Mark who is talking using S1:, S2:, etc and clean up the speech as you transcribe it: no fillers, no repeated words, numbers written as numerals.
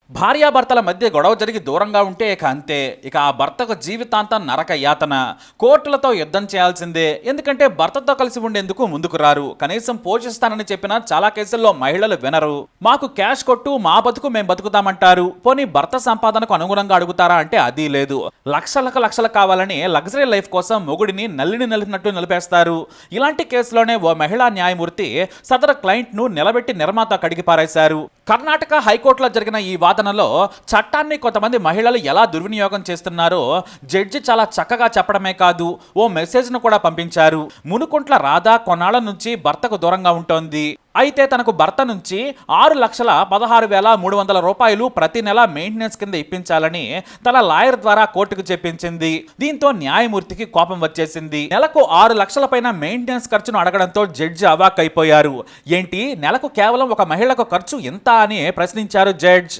S1: భార్యాభర్తల మధ్య గొడవ జరిగి దూరంగా ఉంటే ఇక అంతే. ఇక ఆ భర్తకు జీవితాంతం నరక యాతన. కోర్టులతో యుద్ధం చేయాల్సిందే. ఎందుకంటే భర్తతో కలిసి ఉండేందుకు ముందుకు రారు. కనీసం పోషిస్తానని చెప్పినా చాలా కేసుల్లో మహిళలు వినరు. మాకు క్యాష్ కొట్టు, మా బతుకు మేము బతుకుతామంటారు. పోనీ భర్త సంపాదనకు అనుగుణంగా అడుగుతారా అంటే అది లేదు. లక్షలకు లక్షలు కావాలని లగ్జరీ లైఫ్ కోసం మొగుడిని నల్లిని నలిపినట్టు నిలిపేస్తారు. ఇలాంటి కేసులోనే ఓ మహిళా న్యాయమూర్తి సదరు క్లయింట్ ను నిలబెట్టి నిర్మాత కడిగి పారేశారు. కర్ణాటక హైకోర్టులో జరిగిన ఈ వాదనలో చట్టాన్ని కొంతమంది మహిళలు ఎలా దుర్వినియోగం చేస్తున్నారో జడ్జి చాలా చక్కగా చెప్పడమే కాదు, ఓ మెసేజ్ను కూడా పంపించారు. మునుకుంట్ల రాధ కొన్నాళ్ల నుంచి భర్తకు దూరంగా ఉంటోంది. అయితే తనకు భర్త నుంచి 6,16,300 రూపాయలు ప్రతి నెల మెయింటెనెన్స్ కింద ఇప్పించాలని తన లాయర్ ద్వారా కోర్టుకు చెప్పించింది. దీంతో న్యాయమూర్తికి కోపం వచ్చేసింది. నెలకు 6 లక్షల పైన మెయింటెనెన్స్ ఖర్చును అడగడంతో జడ్జి అవాక్కైపోయారు. ఏంటి, నెలకు కేవలం ఒక మహిళకు ఖర్చు ఎంత అని ప్రశ్నించారు జడ్జ్.